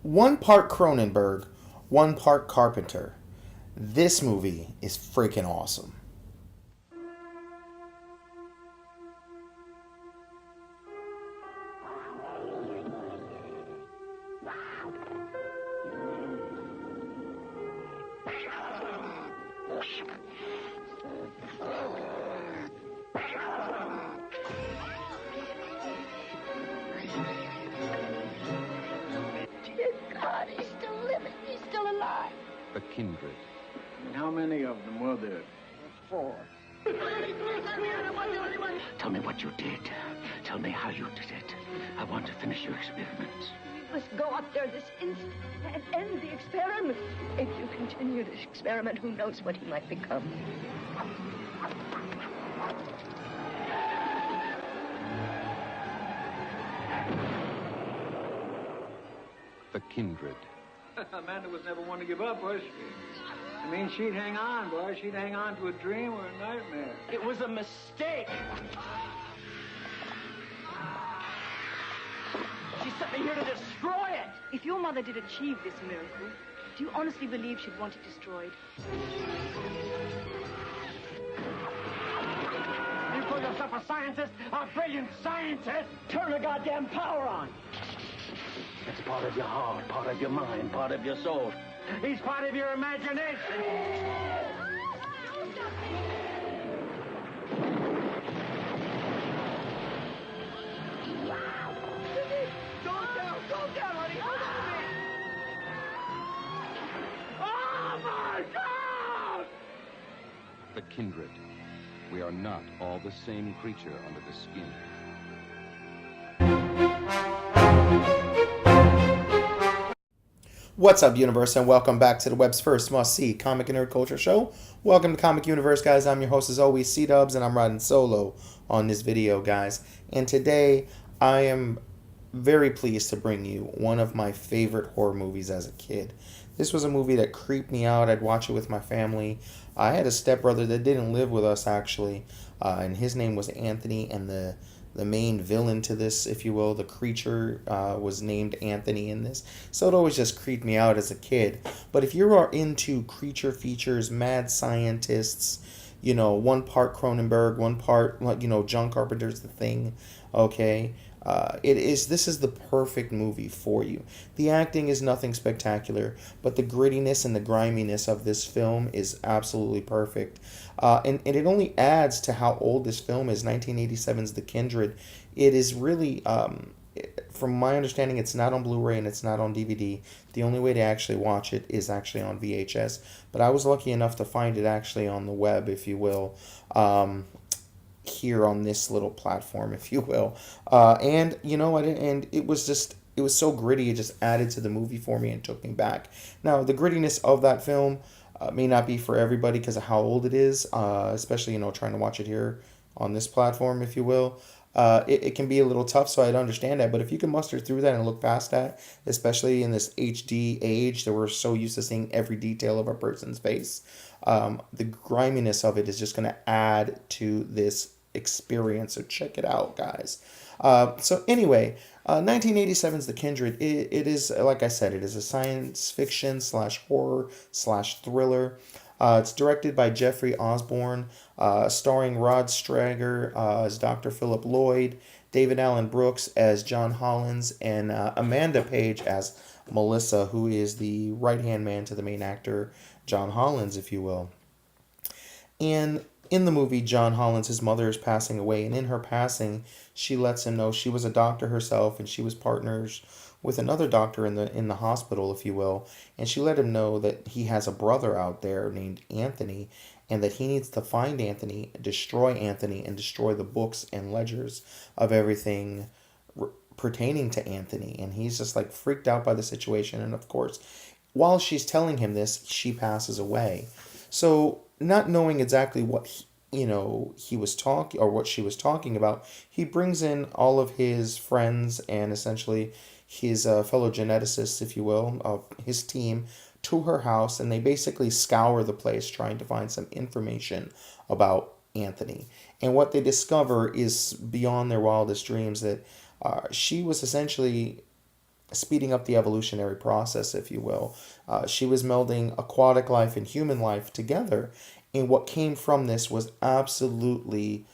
One part Cronenberg, one part Carpenter. This movie is freaking awesome. Dear God, he's still living. He's still alive. The Kindred. How many of them were there? 4. Tell me what you did. Tell me how you did it. I want to finish your experiments. We must go up there this instant and end the experiment. If you continue this experiment, who knows what he might become. The Kindred. Amanda was never one to give up, was she? I mean, she'd hang on, boy. She'd hang on to a dream or a nightmare. It was a mistake. She sent me here to destroy it. If your mother did achieve this miracle, do you honestly believe she'd want it destroyed? You call yourself a scientist? A brilliant scientist? Turn the goddamn power on. It's part of your heart, part of your mind, part of your soul. He's part of your imagination. Go down, honey. Hold on to me. Oh, my God! The Kindred. We are not all the same creature under the skin. What's up, Universe, and welcome back to the web's first must-see comic and nerd culture show. Welcome to Comic Universe, guys. I'm your host, as always, C-Dubs, and I'm riding solo on this video, guys. And today, I am very pleased to bring you one of my favorite horror movies as a kid. This was a movie that creeped me out. I'd watch it with my family. I had a stepbrother that didn't live with us, actually, and his name was Anthony, and the main villain to this, if you will, the creature, was named Anthony in this. So it always just creeped me out as a kid. But if you are into creature features, mad scientists, you know, one part Cronenberg, one part, you know, John Carpenter's The Thing, okay, this is the perfect movie for you. The acting is nothing spectacular, but the grittiness and the griminess of this film is absolutely perfect. And it only adds to how old this film is. 1987's The Kindred. It is really, from my understanding, it's not on Blu-ray and it's not on DVD. The only way to actually watch it is actually on VHS. But I was lucky enough to find it actually on the web, if you will. Here on this little platform, if you will, and you know what, and it was so gritty, it just added to the movie for me and took me back. Now, the grittiness of that film may not be for everybody because of how old it is, especially, you know, trying to watch it here on this platform, if you will. It can be a little tough, so I'd understand that, but if you can muster through that and look past that, especially in this HD age that we're so used to seeing every detail of a person's face, the griminess of it is just going to add to this experience, so check it out, guys. So anyway, 1987's The Kindred, it is, like I said, it is a science fiction / horror / thriller. It's directed by Jeffrey Osborne, starring Rod Steiger as Dr. Philip Lloyd, David Allen Brooks as John Hollins, and Amanda Page as Melissa, who is the right-hand man to the main actor, John Hollins, if you will. And in the movie, John Hollins, his mother is passing away, and in her passing, she lets him know she was a doctor herself, and she was partners with another doctor in the hospital, if you will, and she let him know that he has a brother out there named Anthony, and that he needs to find Anthony, destroy Anthony, and destroy the books and ledgers of everything pertaining to Anthony. And he's just like freaked out by the situation, and of course, while she's telling him this, she passes away. So, not knowing exactly what he was talking, or what she was talking about, he brings in all of his friends and essentially his fellow geneticists, if you will, of his team, to her house, and they basically scour the place trying to find some information about Anthony. And what they discover is beyond their wildest dreams, that she was essentially speeding up the evolutionary process, if you will. She was melding aquatic life and human life together, and what came from this was absolutely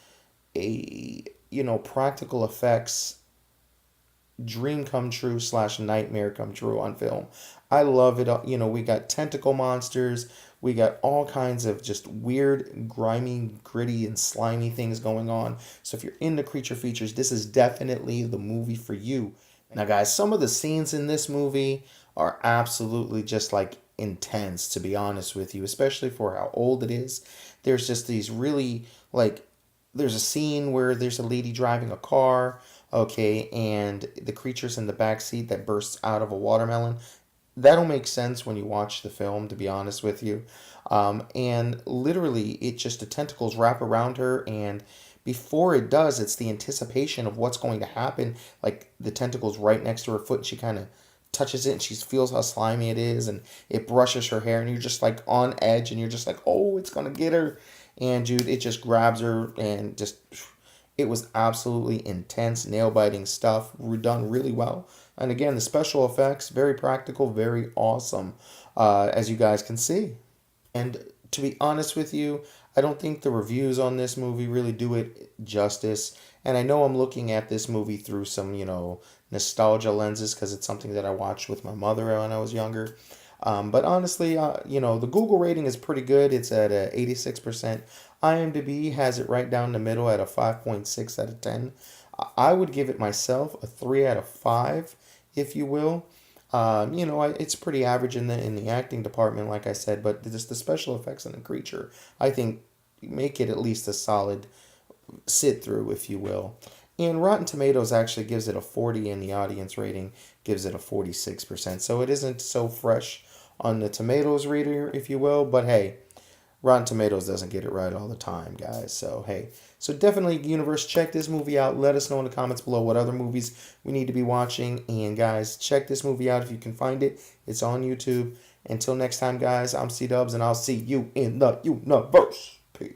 a, practical effects dream come true / nightmare come true on film. I love it. We got tentacle monsters. We got all kinds of just weird, grimy, gritty, and slimy things going on. So if you're into creature features, this is definitely the movie for you. Now, guys, some of the scenes in this movie are absolutely just like intense, to be honest with you, especially for how old it is. There's just these really, like, there's a scene where there's a lady driving a car, okay, and the creature's in the back seat that bursts out of a watermelon. That'll make sense when you watch the film, to be honest with you. And literally, it just, the tentacles wrap around her, and before it does, it's the anticipation of what's going to happen. Like, the tentacle's right next to her foot, and she kind of touches it, and she feels how slimy it is, and it brushes her hair, and you're just like on edge, and you're just like, oh, it's gonna get her. And dude, it just grabs her, and just, it was absolutely intense, nail-biting stuff, done really well. And again, the special effects, very practical, very awesome, as you guys can see. And to be honest with you, I don't think the reviews on this movie really do it justice. And I know I'm looking at this movie through some, nostalgia lenses, because it's something that I watched with my mother when I was younger. But honestly, the Google rating is pretty good. It's at 86%. IMDb has it right down the middle at a 5.6 out of 10. I would give it myself a 3 out of 5, if you will. It's pretty average in the acting department, like I said, but just the special effects and the creature, I think, make it at least a solid sit through, if you will. And Rotten Tomatoes actually gives it a 40, and the audience rating gives it a 46%. So it isn't so fresh on the Tomatoes reader, if you will, but hey, Rotten Tomatoes doesn't get it right all the time, guys. So, hey. So definitely, Universe, check this movie out. Let us know in the comments below what other movies we need to be watching. And, guys, check this movie out if you can find it. It's on YouTube. Until next time, guys, I'm C-Dubs, and I'll see you in the universe. Peace.